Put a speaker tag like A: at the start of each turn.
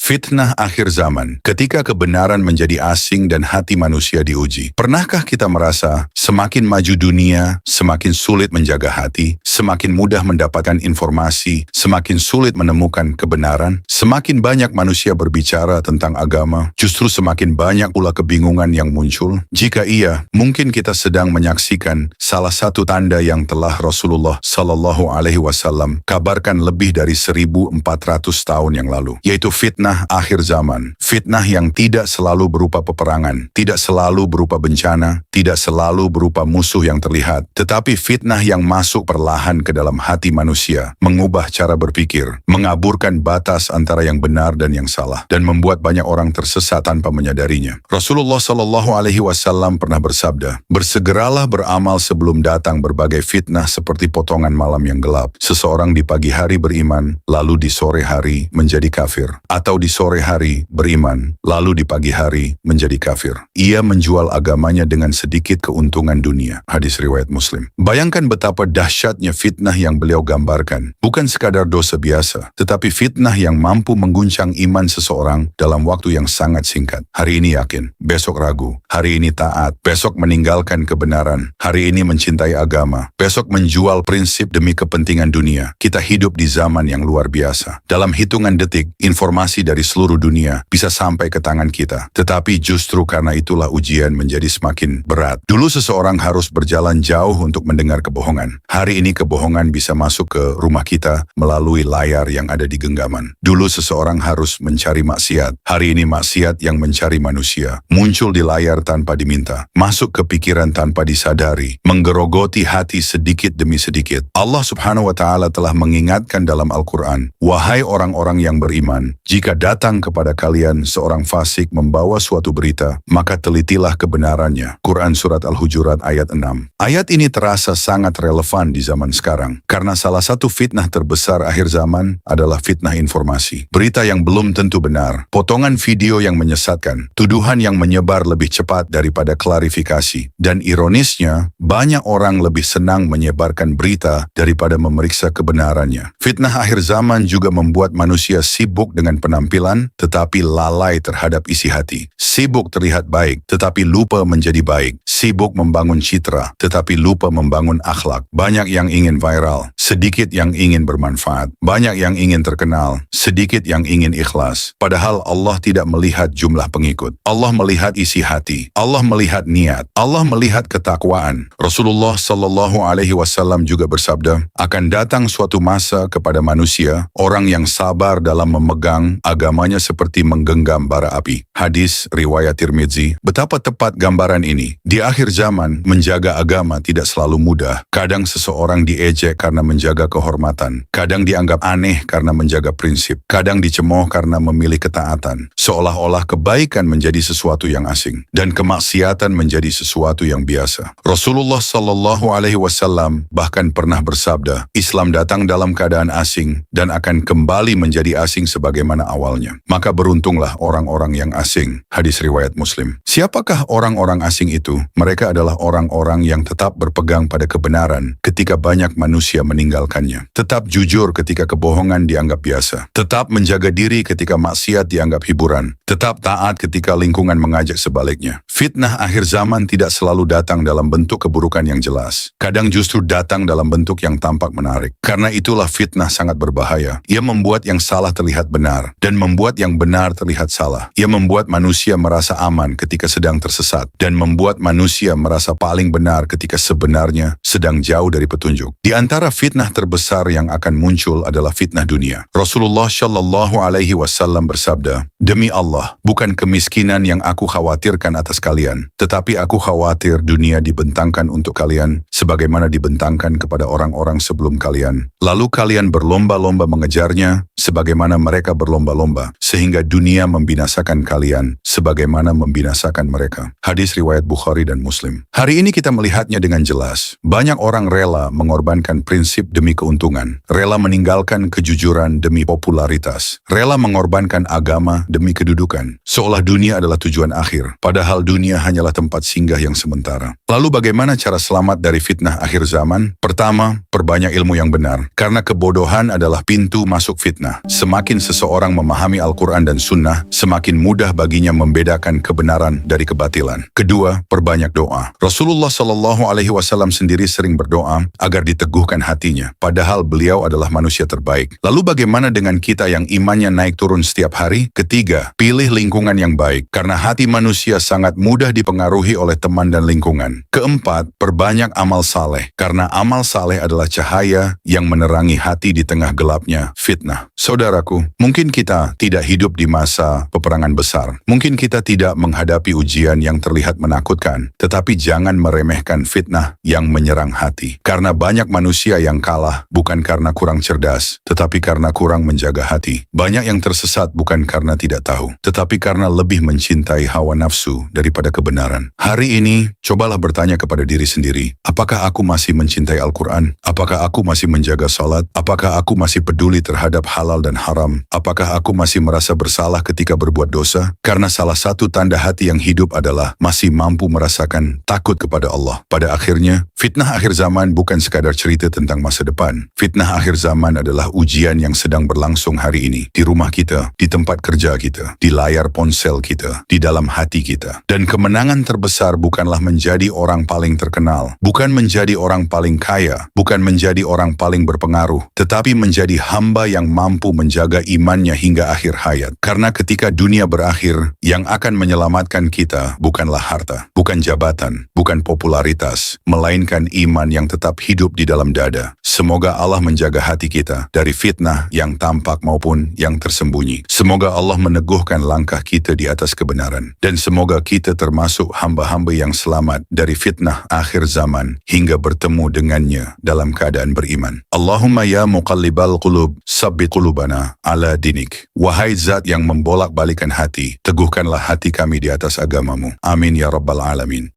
A: Fitnah akhir zaman, ketika kebenaran menjadi asing dan hati manusia diuji. Pernahkah kita merasa semakin maju dunia, semakin sulit menjaga hati, semakin mudah mendapatkan informasi, semakin sulit menemukan kebenaran, semakin banyak manusia berbicara tentang agama, justru semakin banyak pula kebingungan yang muncul? Jika iya, mungkin kita sedang menyaksikan salah satu tanda yang telah Rasulullah Shallallahu Alaihi Wasallam kabarkan lebih dari 1400 tahun yang lalu, yaitu fitnah akhir zaman. Fitnah yang tidak selalu berupa peperangan, tidak selalu berupa bencana, tidak selalu berupa musuh yang terlihat, tetapi fitnah yang masuk perlahan ke dalam hati manusia, mengubah cara berpikir, mengaburkan batas antara yang benar dan yang salah, dan membuat banyak orang tersesat tanpa menyadarinya. Rasulullah Shallallahu Alaihi Wasallam pernah bersabda, "Bersegeralah beramal sebelum datang berbagai fitnah seperti potongan malam yang gelap. Seseorang di pagi hari beriman, lalu di sore hari menjadi kafir, atau di sore hari beriman, lalu di pagi hari menjadi kafir. Ia menjual agamanya dengan sedikit keuntungan dunia." Hadis riwayat Muslim. Bayangkan betapa dahsyatnya fitnah yang beliau gambarkan. Bukan sekadar dosa biasa, tetapi fitnah yang mampu mengguncang iman seseorang dalam waktu yang sangat singkat. Hari ini yakin, besok ragu. Hari ini taat, besok meninggalkan kebenaran. Hari ini mencintai agama, besok menjual prinsip demi kepentingan dunia. Kita hidup di zaman yang luar biasa. Dalam hitungan detik, informasi dari seluruh dunia bisa sampai ke tangan kita. Tetapi justru karena itulah ujian menjadi semakin berat. Dulu seseorang harus berjalan jauh untuk mendengar kebohongan. Hari ini kebohongan bisa masuk ke rumah kita melalui layar yang ada di genggaman. Dulu seseorang harus mencari maksiat. Hari ini maksiat yang mencari manusia muncul di layar tanpa diminta, masuk ke pikiran tanpa disadari, menggerogoti hati sedikit demi sedikit. Allah Subhanahu wa Ta'ala telah mengingatkan dalam Al-Quran, "Wahai orang-orang yang beriman, jika datang kepada kalian seorang fasik membawa suatu berita, maka telitilah kebenarannya." Quran Surat Al-Hujurat ayat 6. Ayat ini terasa sangat relevan di zaman sekarang, karena salah satu fitnah terbesar akhir zaman adalah fitnah informasi. Berita yang belum tentu benar, potongan video yang menyesatkan, tuduhan yang menyebar lebih cepat daripada klarifikasi. Dan ironisnya, banyak orang lebih senang menyebarkan berita daripada memeriksa kebenarannya. Fitnah akhir zaman juga membuat manusia sibuk dengan penampilan, tetapi lalai terhadap isi hati. Sibuk terlihat baik, tetapi lupa menjadi baik. Sibuk membangun citra, tetapi lupa membangun akhlak. Banyak yang ingin viral, sedikit yang ingin bermanfaat. Banyak yang ingin terkenal, sedikit yang ingin ikhlas. Padahal Allah tidak melihat jumlah pengikut. Allah melihat isi hati. Allah melihat niat. Allah melihat ketakwaan. Rasulullah Shallallahu Alaihi Wasallam juga bersabda, akan datang suatu masa kepada manusia, orang yang sabar dalam memegang agamanya seperti menggenggam bara api. Hadis riwayat Tirmidzi. Betapa tepat gambaran ini. Di akhir zaman, menjaga agama tidak selalu mudah. Kadang seseorang diejek karena menjaga kehormatan. Kadang dianggap aneh karena menjaga prinsip. Kadang dicemooh karena memilih ketaatan. Seolah-olah kebaikan menjadi sesuatu yang asing dan kemaksiatan menjadi sesuatu yang biasa. Rasulullah Shallallahu Alaihi Wasallam bahkan pernah bersabda, Islam datang dalam keadaan asing dan akan kembali menjadi asing sebagaimana awalnya. Maka beruntunglah orang-orang yang asing. Hadis riwayat Muslim. Siapakah orang-orang asing itu? Mereka adalah orang-orang yang tetap berpegang pada kebenaran ketika banyak manusia meninggalkannya. Tetap jujur ketika kebohongan dianggap biasa. Tetap menjaga diri ketika maksiat dianggap hiburan. Tetap taat ketika lingkungan mengajak sebaliknya. Fitnah akhir zaman tidak selalu datang dalam bentuk keburukan yang jelas. Kadang justru datang dalam bentuk yang tampak menarik. Karena itulah fitnah sangat berbahaya. Ia membuat yang salah terlihat benar dan membuat yang benar terlihat salah. Ia membuat manusia merasa aman ketika sedang tersesat dan membuat manusia merasa paling benar ketika sebenarnya sedang jauh dari petunjuk. Di antara fitnah terbesar yang akan muncul adalah fitnah dunia. Rasulullah Shallallahu Alaihi Wasallam bersabda, "Demi Allah, bukan kemiskinan yang aku khawatirkan atas kalian, tetapi aku khawatir dunia dibentangkan untuk kalian sebagaimana dibentangkan kepada orang-orang sebelum kalian. Lalu kalian berlomba-lomba mengejarnya sebagaimana mereka berlomba-lomba, sehingga dunia membinasakan kalian sebagaimana membinasakan mereka." Hadis riwayat Bukhari dan Muslim. Hari ini kita melihatnya dengan jelas. Banyak orang rela mengorbankan prinsip demi keuntungan, rela meninggalkan kejujuran demi popularitas, rela mengorbankan agama demi kedudukan, seolah dunia adalah tujuan akhir, padahal dunia hanyalah tempat singgah yang sementara. Lalu bagaimana cara selamat dari fitnah akhir zaman? Pertama, perbanyak ilmu yang benar, karena kebodohan adalah pintu masuk fitnah. Semakin seseorang memahami memahami Al-Quran dan Sunnah, semakin mudah baginya membedakan kebenaran dari kebatilan. Kedua, perbanyak doa. Rasulullah SAW sendiri sering berdoa agar diteguhkan hatinya, padahal beliau adalah manusia terbaik. Lalu bagaimana dengan kita yang imannya naik turun setiap hari? Ketiga, pilih lingkungan yang baik, karena hati manusia sangat mudah dipengaruhi oleh teman dan lingkungan. Keempat, perbanyak amal saleh, karena amal saleh adalah cahaya yang menerangi hati di tengah gelapnya fitnah. Saudaraku, mungkin kita tidak hidup di masa peperangan besar. Mungkin kita tidak menghadapi ujian yang terlihat menakutkan, tetapi jangan meremehkan fitnah yang menyerang hati. Karena banyak manusia yang kalah bukan karena kurang cerdas, tetapi karena kurang menjaga hati. Banyak yang tersesat bukan karena tidak tahu, tetapi karena lebih mencintai hawa nafsu daripada kebenaran. Hari ini, cobalah bertanya kepada diri sendiri, apakah aku masih mencintai Al-Quran? Apakah aku masih menjaga salat? Apakah aku masih peduli terhadap halal dan haram? Apakah aku masih merasa bersalah ketika berbuat dosa? Karena salah satu tanda hati yang hidup adalah masih mampu merasakan takut kepada Allah. Pada akhirnya, fitnah akhir zaman bukan sekadar cerita tentang masa depan. Fitnah akhir zaman adalah ujian yang sedang berlangsung hari ini. Di rumah kita, di tempat kerja kita, di layar ponsel kita, di dalam hati kita. Dan kemenangan terbesar bukanlah menjadi orang paling terkenal, bukan menjadi orang paling kaya, bukan menjadi orang paling berpengaruh, tetapi menjadi hamba yang mampu menjaga imannya hingga akhir hayat. Karena ketika dunia berakhir, yang akan menyelamatkan kita bukanlah harta, bukan jabatan, bukan popularitas, melainkan iman yang tetap hidup di dalam dada. Semoga Allah menjaga hati kita dari fitnah yang tampak maupun yang tersembunyi. Semoga Allah meneguhkan langkah kita di atas kebenaran. Dan semoga kita termasuk hamba-hamba yang selamat dari fitnah akhir zaman hingga bertemu dengannya dalam keadaan beriman. Allahumma ya muqallibal qulub, sabbit qulubana ala dinik. Wahai zat yang membolak-balikan hati, teguhkanlah hati kami di atas agamamu. Amin ya rabbal alamin.